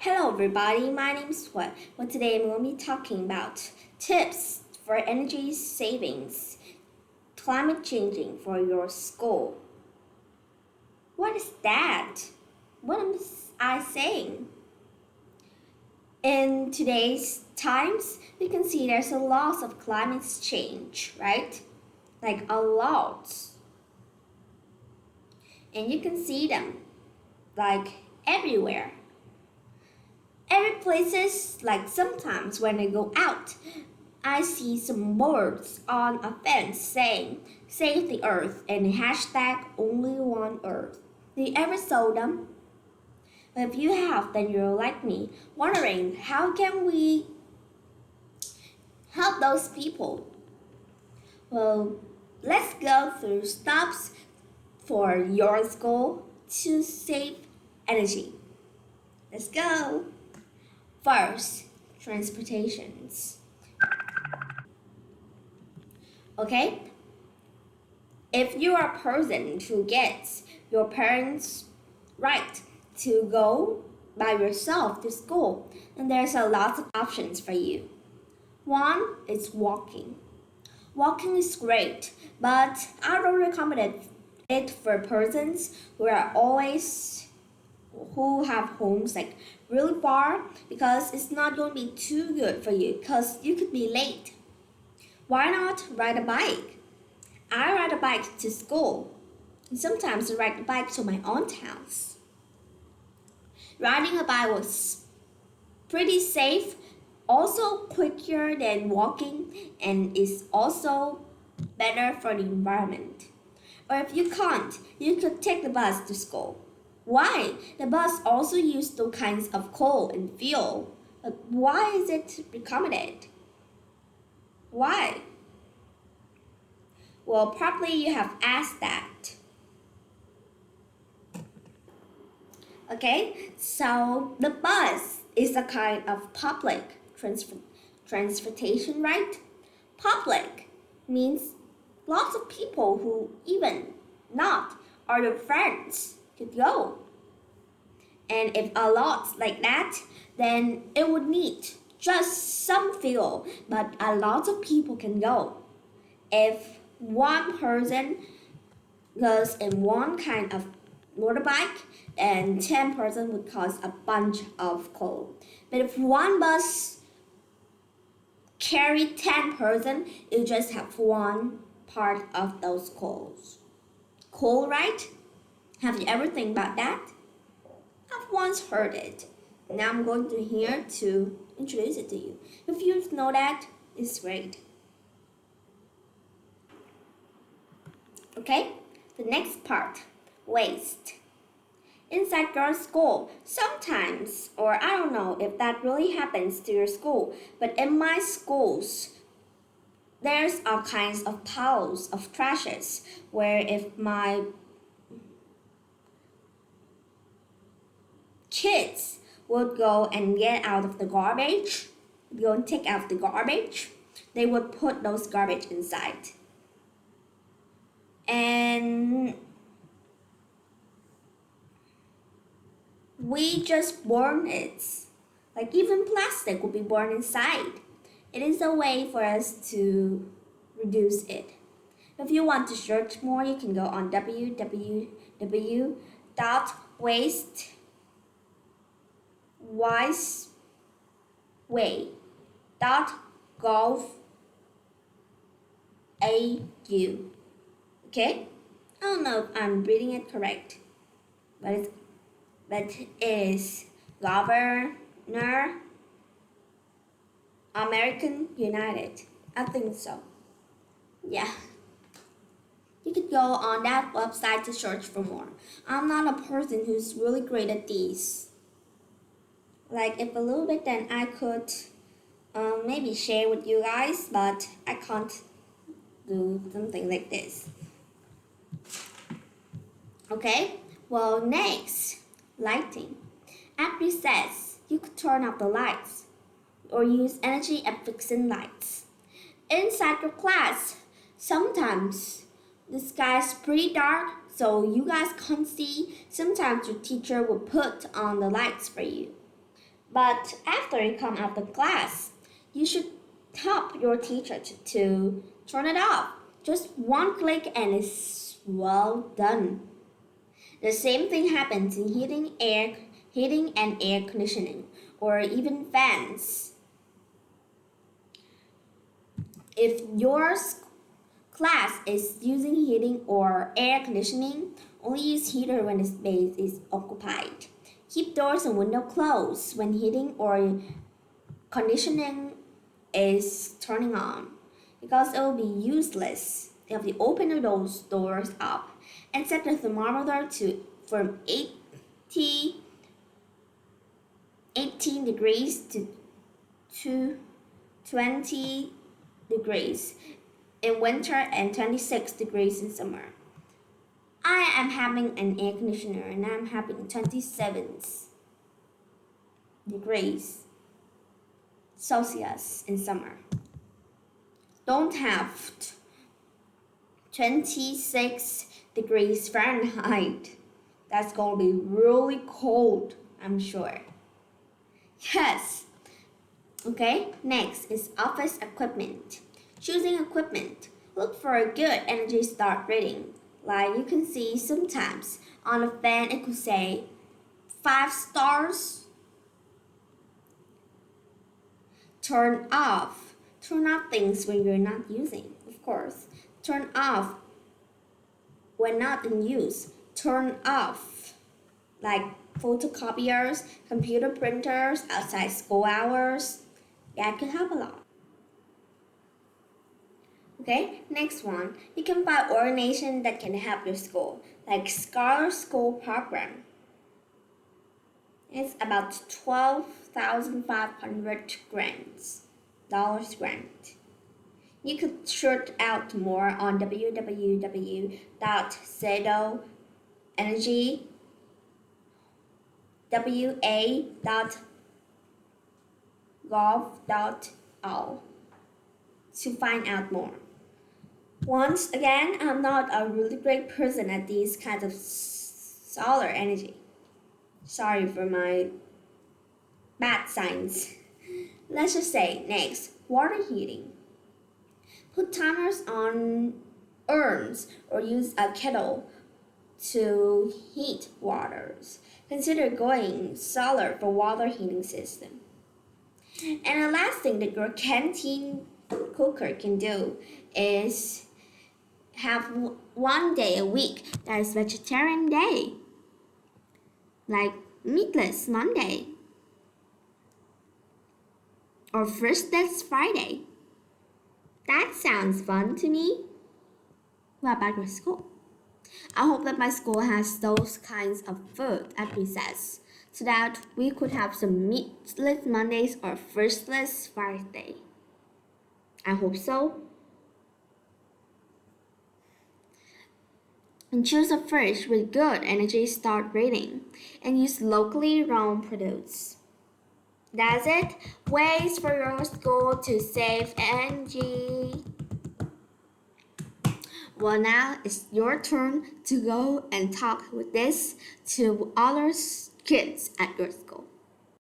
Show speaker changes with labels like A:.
A: Hello everybody, my name is What. Well, today I'm going to be talking about tips for energy savings, climate changing for your school. What is that? What am I saying? In today's times, we can see there's a lot of climate change, right? Like a lot. And you can see them like everywhere. Every places, like sometimes when I go out, I see some boards on a fence saying save the earth and hashtag only one earth. Do you ever saw them? If you have, then you're like me, wondering how can we help those people? Well, let's go through steps for your school to save energy. Let's go. First, transportations. Okay? If you are a person who gets your parents' right to go by yourself to school, then there's a lot of options for you. One is walking. Walking is great, but I don't recommend it for persons who have homes like really far because it's not going to be too good for you because you could be late. Why not ride a bike? I ride a bike to school. And sometimes I ride a bike to my aunt's house. Riding a bike was pretty safe, also quicker than walking, and is also better for the environment. Or if you can't, you could take the bus to school. Why? The bus also uses those kinds of coal and fuel. But why is it recommended? Why? Well, probably you have asked that. Okay, so the bus is a kind of public transportation, right? Public means lots of people who even not are your friends could go. And if a lot like that, then it would need just some fuel, but a lot of people can go. If one person goes in one kind of motorbike, and 10 person would cost a bunch of coal. But if one bus carry 10 person, you just have one part of those coals. Coal, right? Have you ever think about that? I've once heard it. Now I'm going to here to introduce it to you. If you know that, it's great. Okay, the next part, waste. Inside your school, sometimes, or I don't know if that really happens to your school, but in my schools, there's all kinds of piles of trashes where if my kids would go and get out of the garbage, go and take out the garbage, they would put those garbage inside. And we just burn it. Like even plastic will be burned inside. It is a way for us to reduce it. If you want to search more, you can go on www.wiseway.gov.au. Okay? I don't know if I'm reading it correct, but it is Governor American United. I think so. Yeah. You could go on that website to search for more. I'm not a person who's really great at these. Like if a little bit, then I could maybe share with you guys, but I can't do something like this. Okay, well, next, lighting. At recess, you could turn off the lights or use energy efficient lights. Inside your class, sometimes the sky's pretty dark, so you guys can't see. Sometimes your teacher will put on the lights for you. But after you come out of class, you should help your teacher to turn it off. Just one click and it's well done. The same thing happens in heating and air conditioning, or even fans. If your class is using heating or air conditioning, only use heater when the space is occupied. Keep doors and windows closed when heating or conditioning is turning on, because it will be useless if you open those doors up and set the thermometer to from 18 degrees to 20 degrees in winter and 26 degrees in summer. I am having an air conditioner and I'm having 27 degrees Celsius in summer. Don't have 26 degrees Fahrenheit. That's gonna be really cold, I'm sure. Yes. Okay, next is office equipment. Choosing equipment. Look for a good Energy Star rating. Like you can see sometimes on a fan it could say 5 stars. Turn off. Turn off things when you're not using, of course. Turn off when not in use. Turn off like photocopiers, computer printers, outside school hours. That could help a lot. Okay, next one. You can find organization that can help your school, like Scholar School Program. It's about 12,500 grants, dollars grant. You could search out more on www.sedoenergywa.gov.au to find out more. Once again, I'm not a really great person at these kinds of solar energy. Sorry for my bad science. Let's just say next, water heating. Put timers on urns or use a kettle to heat waters. Consider going solar for water heating system. And the last thing that your canteen cooker can do is have one day a week that is vegetarian day, like meatless Monday or Fristless Friday. That sounds fun to me. What about your school? I hope that my school has those kinds of food at recess, so that we could have some meatless Mondays or Fristless Friday. I hope so. And choose a fridge with good Energy Star rating and use locally grown produce. That's it. Ways for your school to save energy. Well, now it's your turn to go and talk with this to other kids at your school.